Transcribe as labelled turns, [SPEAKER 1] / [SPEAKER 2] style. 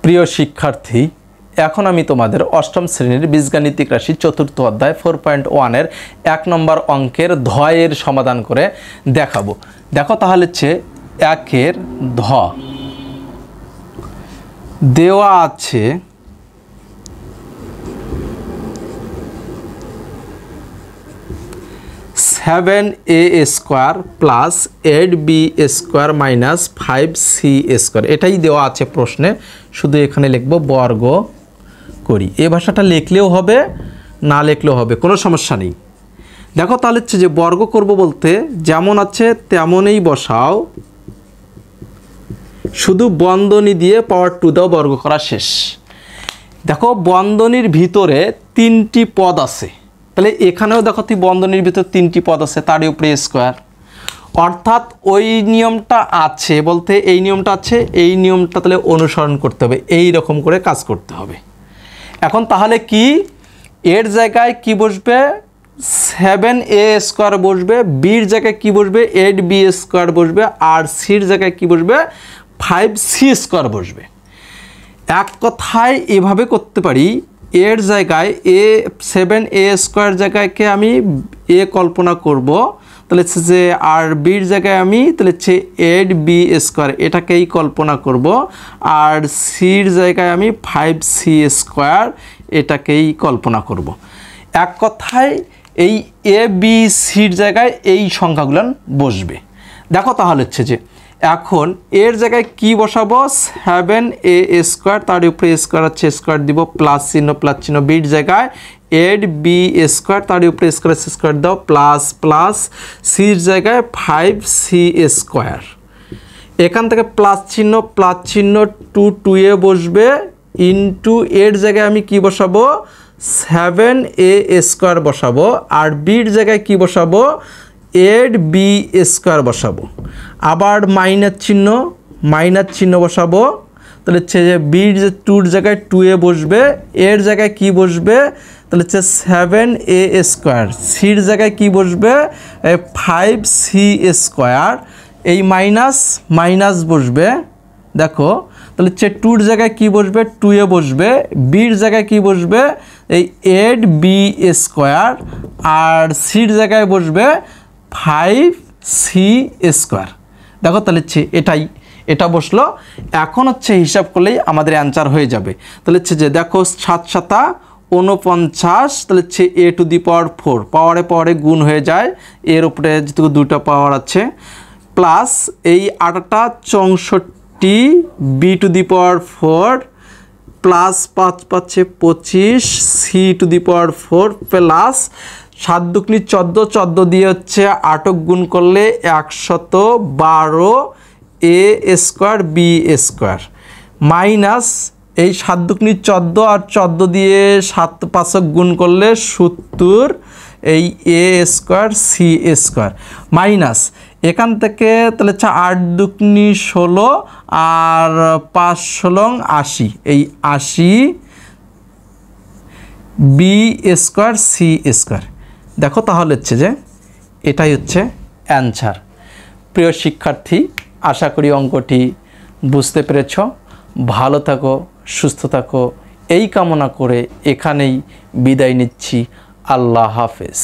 [SPEAKER 1] প্রিয় শিক্ষার্থী, এখন আমি তোমাদের অষ্টম শ্রেণীর বীজগাণিতিক রাশি চতুর্থ অধ্যায় 4.1 এর 1 নম্বর অঙ্কের ধয়ের সমাধান করে দেখাবো। দেখো তাহলে হচ্ছে 1 এর ধ দেওয়া আছে 7a square plus 8b square minus 5c square, এটাই দেওয়া আছে প্রশ্নে। শুধু এখানে লিখবো বর্গ করি। এই ভাষাটা লিখলেও হবে, না লিখলেও হবে, কোনো সমস্যা নেই। দেখো তাহলে হচ্ছে যে বর্গ করব বলতে যেমন আছে তেমনই বসাও, শুধু বন্ধনী দিয়ে পাওয়ার 2 দাও, বর্গ করা শেষ। দেখো বন্ধনীর ভিতরে 3টি পদ আছে, তাহলে এখানেও দেখো তুই বন্ধনীর ভিতর 3টি পদ আছে, তার উপরে স্কোয়ার, অর্থাৎ ওই নিয়মটা আছে বলতে এই নিয়মটা আছে, এই নিয়মটা তাহলে অনুসরণ করতে হবে, এই রকম করে কাজ করতে হবে। এখন তাহলে কি এর জায়গায় কি বসবে, 7a স্কোয়ার বসবে, বির জায়গায় কি বসবে, 8b স্কোয়ার বসবে, আর সির জায়গায় কি বসবে, 5c স্কোয়ার বসবে। এক কথায় এভাবে করতে পারি, এর জায়গায় 7a স্কোয়ার জায়গায়কে আমি এ কল্পনা করব, তাহলে হচ্ছে যে আর বির জায়গায় আমি তাহলে হচ্ছে 8b স্কোয়ার এটাকেই কল্পনা করব, আর সির জায়গায় আমি 5c স্কোয়ার এটাকেই কল্পনা করব। এক কথায় এই এ বি সির জায়গায় এই সংখ্যাগুলো বসবে। দেখো তাহলে হচ্ছে যে এখন এর জায়গায় কি বসাবো, 7a স্কোয়ার, তার উপরে স্কোয়ার আছে স্কোয়ার দিব, প্লাস চিহ্ন, বির জায়গায় 8b স্কোয়ার, তার উপরে স্কোয়ার স্কোয়ার দাও, প্লাস প্লাস, সির জায়গায় 5c স্কোয়ার। এখান থেকে প্লাস চিহ্ন 2 বসবে, ইন্টু এর জায়গায় আমি কি বসাবো, 7a স্কোয়ার বসাবো, আর বির জায়গায় কি বসাবো, 8b স্কোয়ার বসাবো। আবার মাইনাস চিহ্ন বসাবো, তাহলে হচ্ছে যে বির যে 2-র জায়গায় 2a বসবে, এর জায়গায় কি বসবে, তাহলে হচ্ছে 7a স্কোয়ার, সির জায়গায় কি বসবে, 5c স্কোয়ার, এই মাইনাস বসবে। দেখো তাহলে হচ্ছে 2-র জায়গায় কি বসবে, 2a বসবে, বির জায়গায় কি বসবে, এই 8b স্কোয়ার, আর সির জায়গায় বসবে 5c স্কোয়ার। দেখো তাহলে হচ্ছে এটা বসলো। এখন হচ্ছে হিসাব করলেই আমাদের অ্যান্সার হয়ে যাবে। তাহলে হচ্ছে যে দেখো 7×7 49, তাহলে হচ্ছে a টু দি পাওয়ার 4, পাওয়ারে গুণ হয়ে যায়, এর উপরে যেহেতু 2টা পাওয়ার আছে, প্লাস এই 8টা 64, b to the power 4, plus 5 পাচ্ছে 25, c to the power 4, plus 7 দুগুণে 14 দিয়ে হচ্ছে 8 গুণ করলে 112 a square b square, minus এই 7 দুগুণে 14 আর 14 দিয়ে 7 5 গুণ করলে 70 এই a square c square, minus এখান থেকে তাহলে 8 দুগুণে 16 আর 5 16 80, এই 80 b স্কোয়ার c স্কোয়ার। দেখো তাহলে হচ্ছে যে এটাই হচ্ছে অ্যান্সার। প্রিয় শিক্ষার্থী, আশা করি অঙ্কটি বুঝতে পেরেছ। ভালো থাকো, সুস্থ থাকো, এই কামনা করে এখানেই বিদায় নিচ্ছি। আল্লাহ হাফেজ।